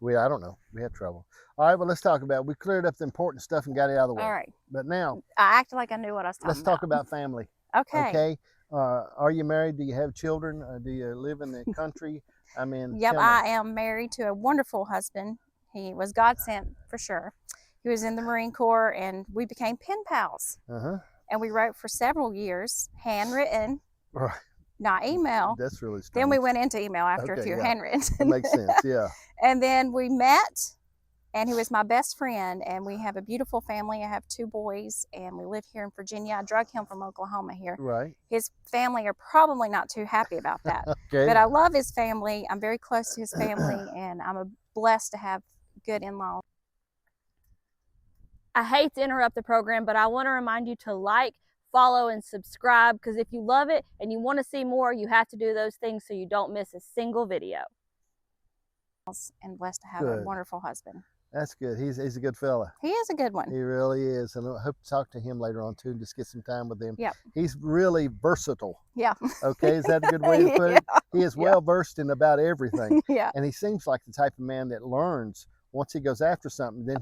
I don't know. We had trouble. All right, well, let's talk about it. We cleared up the important stuff and got it out of the way. All right. But now, I acted like I knew what I was talking let's talk about family. Okay. Okay. Are you married? Do you have children? Do you live in the country? I mean, Yep, tell me. I am married to a wonderful husband. He was God sent for sure. He was in the Marine Corps, and we became pen pals. Uh-huh. And we wrote for several years, handwritten, Right. not email. That's really strange. Then we went into email after a few handwritten. That makes sense, yeah. And then we met, and he was my best friend, and we have a beautiful family. I have 2 boys, and we live here in Virginia. I drug him from Oklahoma here. Right. His family are probably not too happy about that. Okay. But I love his family. I'm very close to his family, and I'm blessed to have good in-laws. I hate to interrupt the program, but I want to remind you to like, follow, and subscribe, because if you love it and you want to see more, you have to do those things so you don't miss a single video. And blessed to have a wonderful husband. That's good. He's a good fella. He is a good one. He really is. And I hope to talk to him later on too and just get some time with him. Yep. He's really versatile. Yeah. Okay, is that a good way to put it? He is well versed in about everything. Yeah. And he seems like the type of man that learns. Once he goes after something, then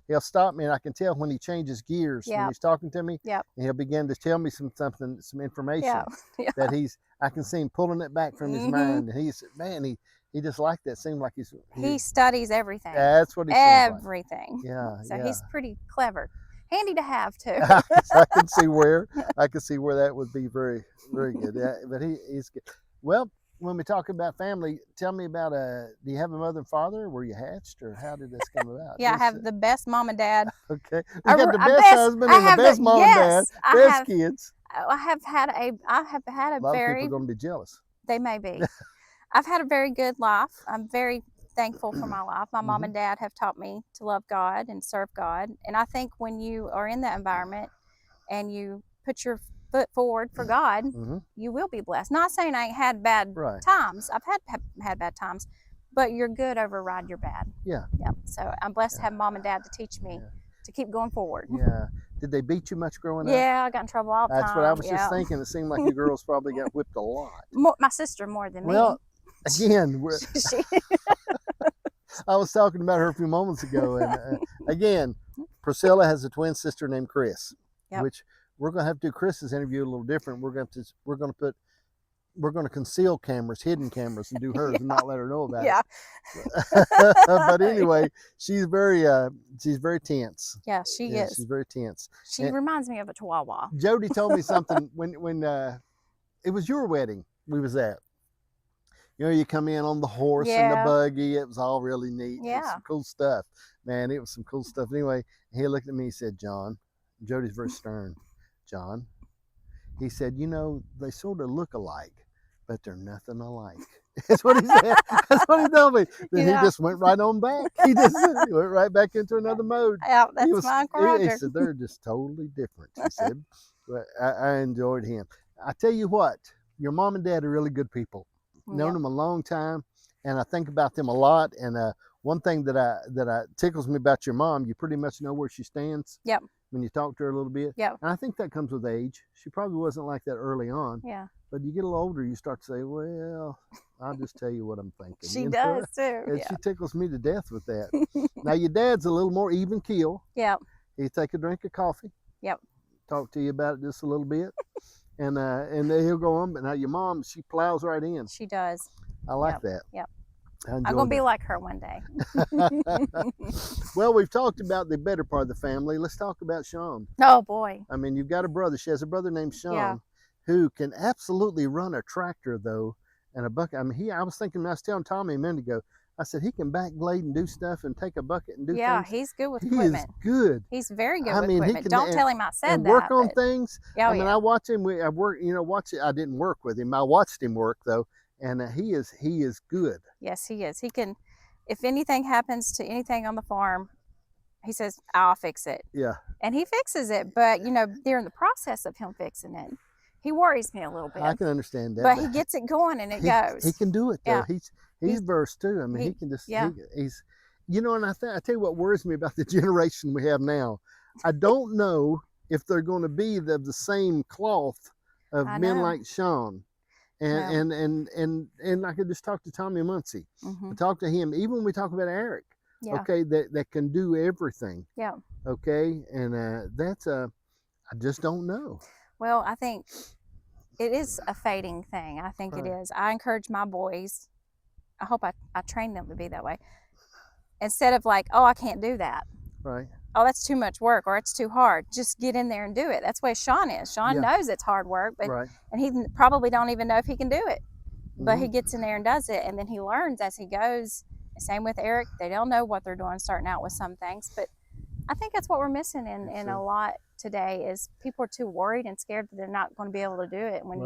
he'll stop me, and I can tell when he changes gears when he's talking to me. Yep. And he'll begin to tell me some information that I can see him pulling it back from his mind. And he just like that. Seems like he studies everything. That's what he everything. Like. Yeah. So he's pretty clever, handy to have too. I can see where that would be very, very good. Yeah, but he's good. Well, when we talk about family, tell me about do you have a mother and father? Were you hatched, or how did this come about? Yeah, I have the best mom and dad. Okay, you got the best husband and the best mom and dad, best kids. I have had a a lot of people are going to be jealous. They may be. I've had a very good life. I'm very thankful for my life. My mom and dad have taught me to love God and serve God. And I think when you are in that environment and you put your foot forward for God, you will be blessed. Not saying I ain't had bad times. I've had bad times, but your good override your bad. Yeah. Yep. So I'm blessed to have mom and dad to teach me to keep going forward. Yeah. Did they beat you much growing up? Yeah, I got in trouble all the time. That's what I was just thinking. It seemed like you girls probably got whipped a lot. My sister more than me. Well, again, I was talking about her a few moments ago, and again, Priscilla has a twin sister named Chris, which we're going to have to do Chris's interview a little different. We're going to conceal cameras, hidden cameras, and do hers and not let her know about it. But anyway, she's very tense. Yeah, she is. She's very tense. She reminds me of a chihuahua. Jody told me something when it was your wedding we was at. You know, you come in on the horse and the buggy. It was all really neat. Yeah. It was some cool stuff. Man, it was some cool stuff. Anyway, he looked at me and said, John, Jody's very stern. John, he said, you know, they sort of look alike, but they're nothing alike. That's what he said. That's what he told me. Then he just went right on back. He just went right back into another mode. Yeah, that's my character. He said, they're just totally different, he said. But I enjoyed him. I tell you what, your mom and dad are really good people. Known them a long time, and I think about them a lot. And one thing that tickles me about your mom, you pretty much know where she stands. Yep. When you talk to her a little bit. Yep. And I think that comes with age. She probably wasn't like that early on. Yeah. But you get a little older, you start to say, well, I'll just tell you what I'm thinking. She does too. And she tickles me to death with that. Now your dad's a little more even keel. Yep. He take a drink of coffee. Yep. Talk to you about it just a little bit. And then he'll go on. But now your mom, she plows right in. She does. I like that. Yep. I'm going to be like her one day. Well, we've talked about the better part of the family. Let's talk about Sean. Oh, boy. I mean, you've got a brother. She has a brother named Sean who can absolutely run a tractor, though, and a bucket. I mean, I was thinking, I was telling Tommy a minute ago, I said, he can back blade and do stuff and take a bucket and do things. Yeah, he's good with equipment. He is good. He's very good with equipment. Don't tell him I said and that. Work on things. Oh, I mean, I watch him. I work, I didn't work with him. I watched him work, though. And he is good. Yes, he is. He can, if anything happens to anything on the farm, he says, I'll fix it. Yeah. And he fixes it. But, during the process of him fixing it, he worries me a little bit. I can understand that. But he gets it going and it goes. He can do it, though. Yeah. He's versed, too. I mean, he can just, he's, and I tell you what worries me about the generation we have now. I don't know if they're going to be of the same cloth of men like Sean. And I could just talk to Tommy Muncie. I talk to him. Even when we talk about Eric, okay, that can do everything. Yeah. Okay, and that's I just don't know. Well, I think it is a fading thing. I think it is. I encourage my boys. I hope I train them to be that way. Instead of like, oh, I can't do that. Right. Oh, that's too much work, or it's too hard. Just get in there and do it. That's the way Sean is. Sean knows it's hard work, but and he probably don't even know if he can do it. But he gets in there and does it, and then he learns as he goes. Same with Eric. They don't know what they're doing starting out with some things, but I think that's what we're missing in a lot today is people are too worried and scared that they're not going to be able to do it. When you